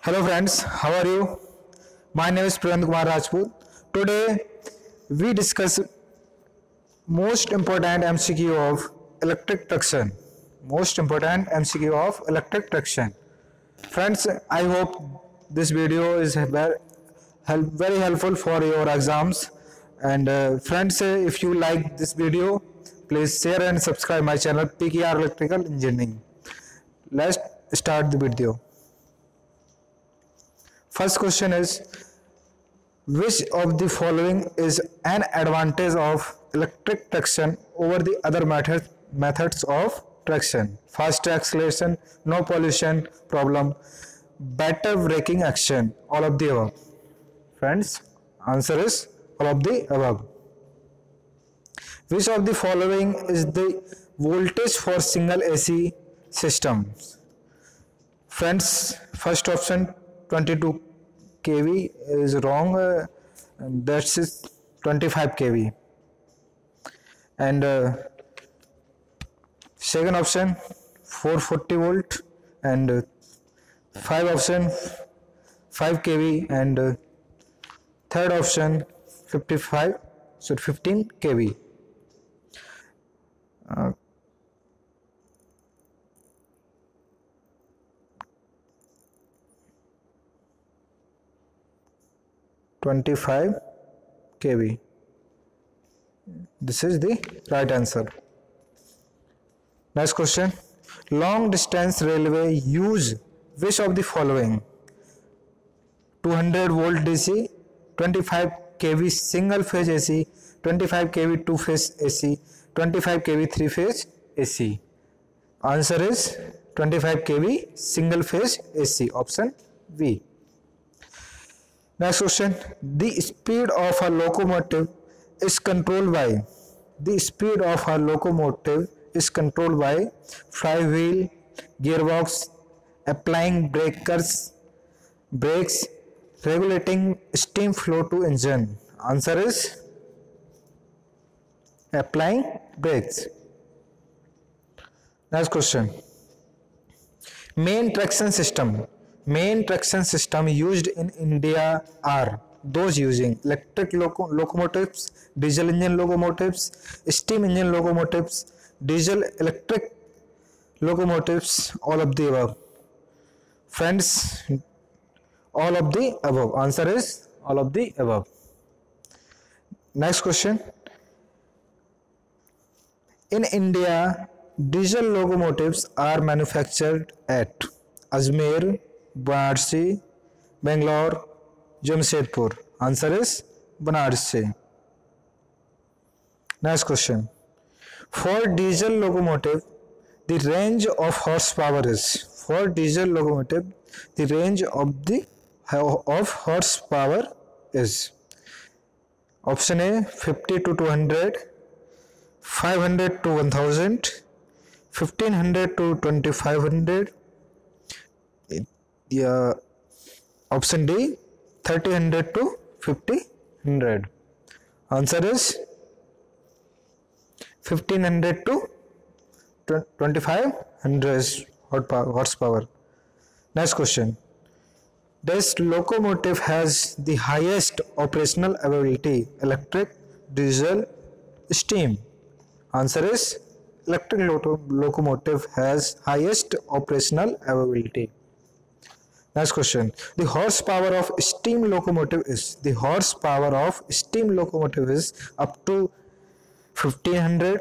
Hello friends, how are you? My name is Priyant Kumar Rajput. Today we discuss most important MCQ of electric traction. Most important MCQ of electric traction. Friends, I hope this video is very helpful for your exams. And friends, if you like this video, please share and subscribe my channel PKR Electrical Engineering. Let's start the video. First question is, which of the following is an advantage of electric traction over the other methods of traction? Faster acceleration, no pollution problem, better braking action, all of the above. Friends, answer is all of the above. Which of the following is the voltage for single AC systems? Friends, first option 22 kV is wrong. That's 25 kV. And second option 440 volt, and five option 5 kV, and third option 15 kV. 25 kV. This is the right answer. Next question. Long distance railway use which of the following? 200 volt DC, 25 kV single phase AC, 25 kV two phase AC, 25 kV three phase AC. Answer is 25 kV single phase AC, option B. Next question. The speed of a locomotive is controlled by flywheel, gearbox, applying brakes, regulating steam flow to engine. Answer is applying brakes. Next question. Main traction system used in India are those using electric locomotives, diesel engine locomotives, steam engine locomotives, diesel electric locomotives, all of the above. Friends, all of the above. Answer is all of the above. Next question. In India, diesel locomotives are manufactured at Ajmer, Banarsi, Bangalore, Jamshedpur. Answer is Banarsi. Next question. For diesel locomotive, the range of horsepower is. For diesel locomotive, the range of horsepower is. Option A 50 to 200, 500 to 1000, 1500 to 2500. Option D 3000 to 5000. Answer is 1500 to 2500 horsepower. Next question. This locomotive has the highest operational availability? Electric, diesel, steam. Answer is electric locomotive has highest operational availability. Next question. The horsepower of steam locomotive is. The horsepower of steam locomotive is up to 1500,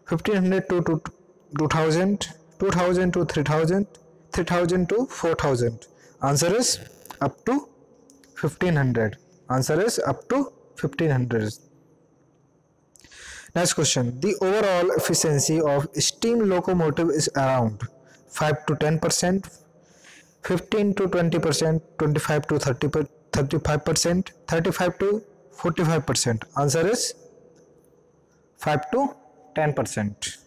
1500 to 2000, 2000 to 3000, 3000 to 4000. Answer is up to 1500. Answer is up to 1500. Next question. The overall efficiency of steam locomotive is around 5 to 10%, 15 to 20%, 25 to 35%, 35 to 45%. Answer is 5 to 10%.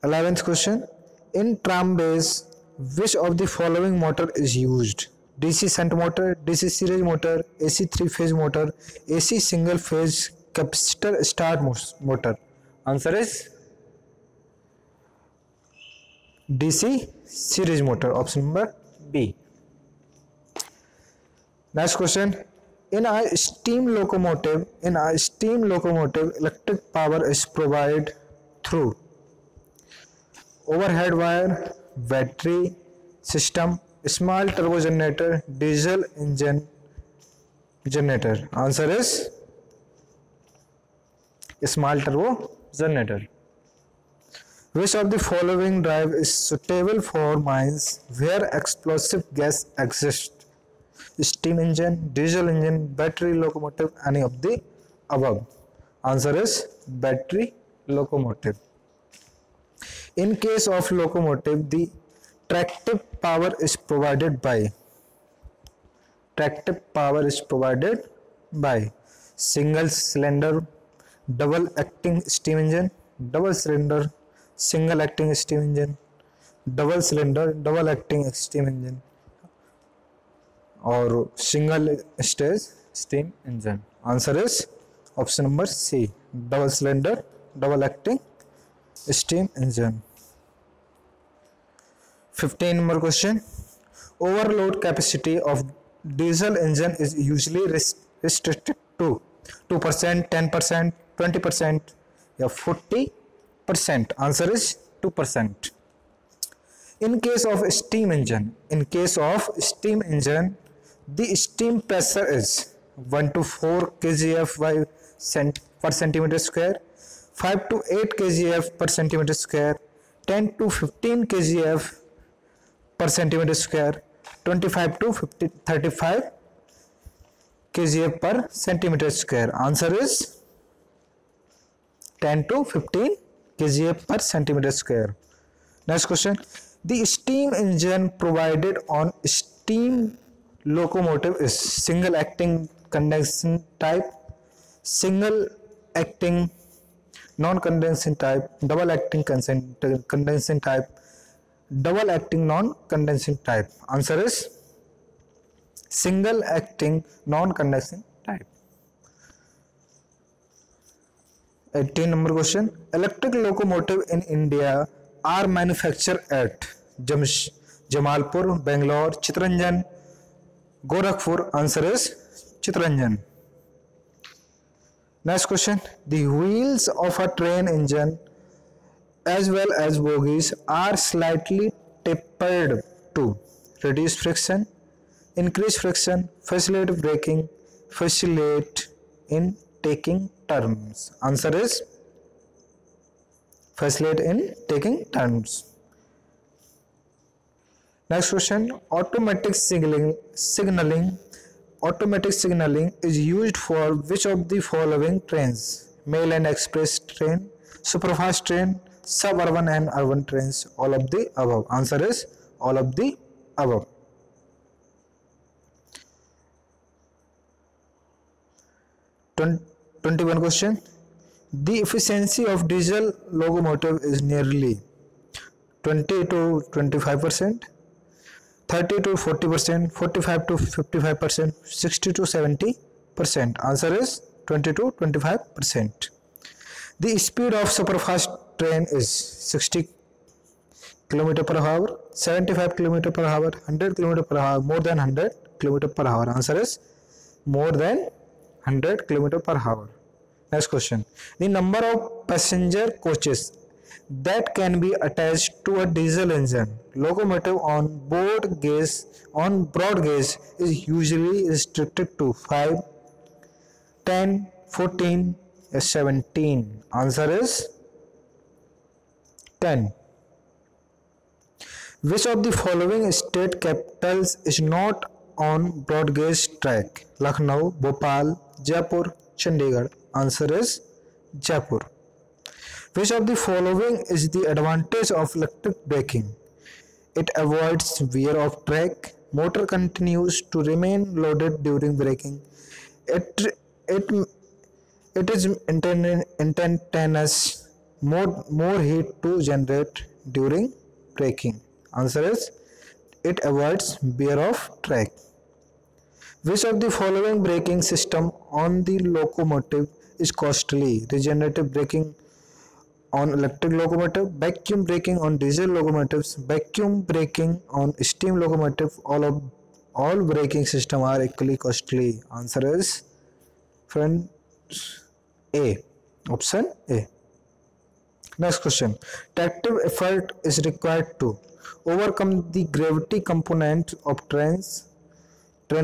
11th question. In tramways, which of the following motor is used? DC shunt motor, DC series motor, AC three-phase motor, AC single-phase capacitor start motor. Answer is DC series motor, option number B. Next question. In a steam locomotive, electric power is provided through overhead wire, battery system, small turbo generator, diesel engine generator. Answer is small turbo generator. Which of the following drive is suitable for mines where explosive gas exists? Steam engine, diesel engine, battery locomotive, any of the above. Answer is battery locomotive. In case of locomotive, the tractive power is provided by single cylinder double acting steam engine, double cylinder single acting steam engine, double cylinder double acting steam engine, or single stage steam engine. Answer is option number C, double cylinder double acting steam engine. 15 number question. Overload capacity of diesel engine is usually restricted to 2%, 10%, 20%, या 40%. Answer is 2%. In case of steam engine, the steam pressure is 1 to 4 kgf per centimeter square, 5 to 8 kgf per centimeter square, 10 to 15 kgf per centimeter square, 25 to 35 kgf per centimeter square. Answer is 10 to 15 kgf per centimeter square. Next question. The steam engine provided on steam locomotive is single acting condensing type, single acting non-condensing type, double acting condensing type, double acting non-condensing type. Answer is single acting non-condensing type. 18 number question. Electric locomotive in India are manufactured at Jamalpur, Bangalore, Chittaranjan, Gorakhpur. Answer is Chittaranjan. Next question. The wheels of a train engine as well as bogies are slightly tapered to reduce friction, increase friction, facilitate braking, facilitate in taking turns. Answer is facilitate in taking turns. Next question. Automatic signaling is used for which of the following trains? Mail and express train, superfast train, suburban and urban trains. All of the above. Answer is all of the above. 21 question. The efficiency of diesel locomotive is nearly 20 to 25%, 30 to 40%, 45 to 55%, 60 to 70%. Answer is 20 to 25%. The speed of superfast train is 60 km per hour, 75 km per hour, 100 km per hour, more than 100 km per hour. Answer is more than 100 km per hour. Next question. The number of passenger coaches that can be attached to a diesel engine locomotive on broad gauge is usually restricted to 5, 10, 14, 17. Answer is 10. Which of the following state capitals is not on broad gauge track? Lucknow, Bhopal, Jaipur, Chandigarh. Answer is Jaipur. Which of the following is the advantage of electric braking? It avoids wear of track. Motor continues to remain loaded during braking. It is instantaneous. More heat to generate during braking. Answer is it avoids wear of track. Which of the following braking system on the locomotive is costly? Regenerative braking, on electric locomotive, vacuum braking on diesel locomotives, vacuum braking on steam locomotive. All braking system are equally costly. Answer is friend A. Option A. Next question. Tractive effort is required to overcome the gravity component of train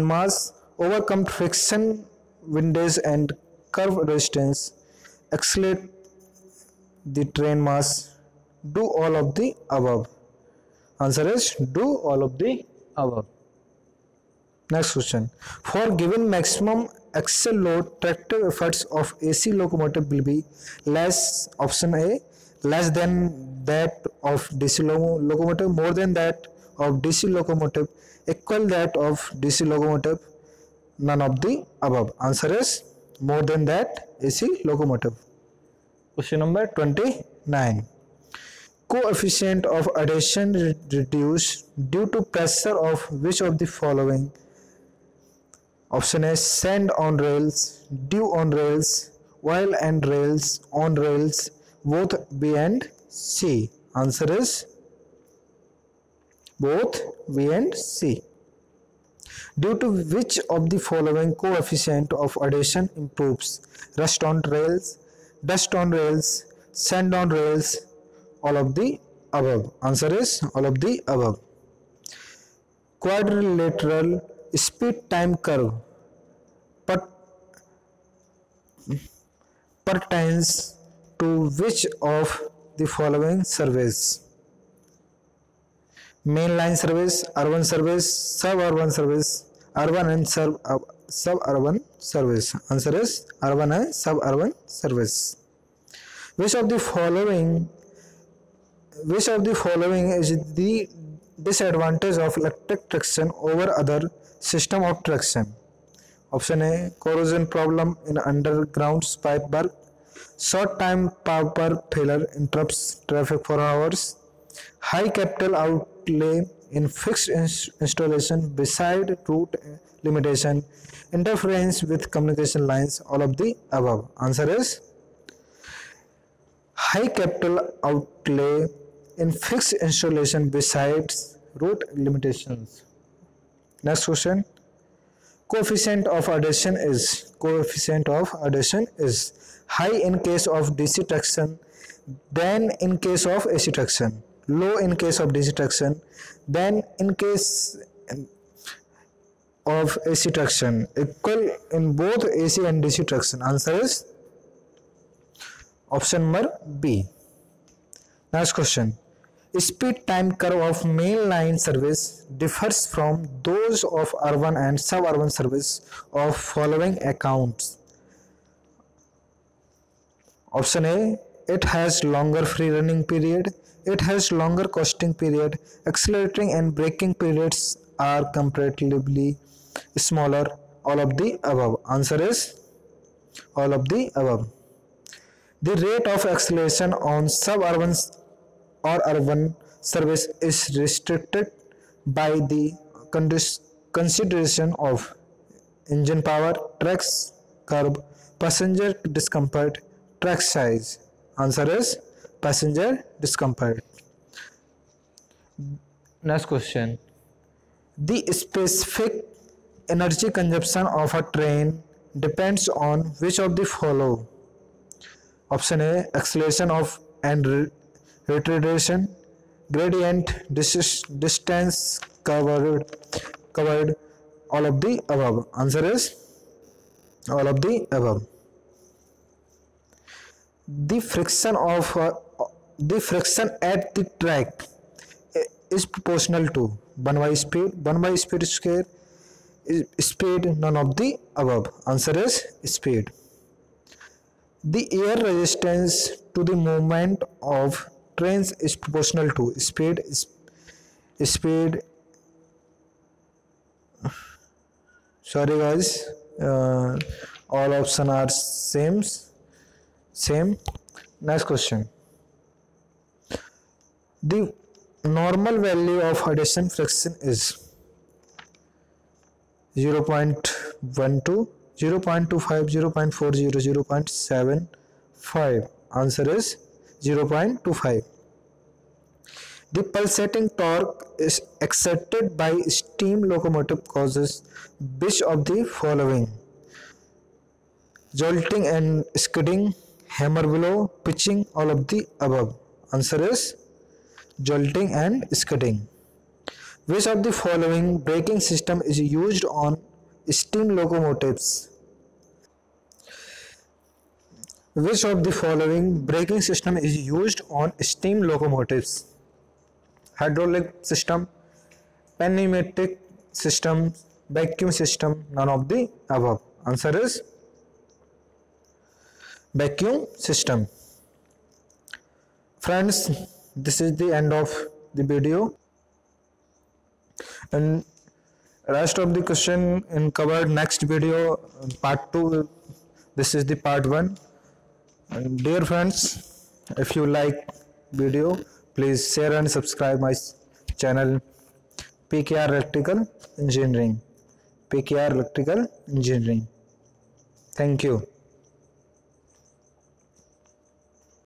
mass, overcome friction, windage and curve resistance, accelerate the train mass, do all of the above. Answer is do all of the above. Next question. For given maximum axle load, tractive efforts of AC locomotive will be less, option A, less than that of DC locomotive, more than that of DC locomotive, equal that of DC locomotive, none of the above. Answer is more than that AC locomotive. Question number 29. Coefficient of adhesion reduced due to pressure of which of the following? Option A, sand on rails, dew on rails, oil and rails, on rails, both B and C. Answer is both B and C. Due to which of the following coefficient of adhesion improves? Rust on rails, dust on rails, sand on rails, all of the above. Answer is all of the above. Quadrilateral speed time curve pertains to which of the following surveys? Mainline service, urban service, suburban service, urban and suburban service. Answer is urban and suburban service. Which of the following is the disadvantage of electric traction over other system of traction? Option A, corrosion problem in underground pipe work, short time power failure interrupts traffic for hours, high capital outlay in fixed installation beside route limitation, interference with communication lines, all of the above. Answer is high capital outlay in fixed installation besides route limitations. Next question. Coefficient of adhesion is high in case of DC traction, then in case of AC traction, low in case of DC traction, then in case of AC traction, equal in both AC and DC traction. Answer is option number B. Next question. Speed time curve of mainline service differs from those of urban and suburban service of following accounts. Option A, it has longer free running period, it has longer costing period, accelerating and braking periods are comparatively smaller, all of the above. Answer is all of the above. The rate of acceleration on suburban or urban service is restricted by the consideration of engine power, track curb, passenger discomfort, track size. Answer is passenger discomfort. Next question. The specific energy consumption of a train depends on which of the following? Option A, acceleration of and retardation, gradient, distance covered, all of the above. Answer is all of the above. The friction at the track is proportional to 1 by speed square, speed, none of the above. Answer is speed. The air resistance to the movement of trains is proportional to speed. Sorry guys, all options are same. Next question. The normal value of adhesion friction is 0.12, 0.25, 0.40, 0.75. Answer is 0.25. The pulsating torque is exerted by steam locomotive causes which of the following? Jolting and skidding, hammer blow, pitching, all of the above. Answer is jolting and skidding. Which of the following braking system is used on steam locomotives? Which of the following braking system is used on steam locomotives? Hydraulic system, pneumatic system, vacuum system, none of the above. Answer is vacuum system. Friends, this is the end of the video, and rest of the question in covered next video, part 2. This is the part 1. And dear friends, if you like video, please share and subscribe my channel PKR Electrical Engineering. PKR Electrical Engineering. Thank you.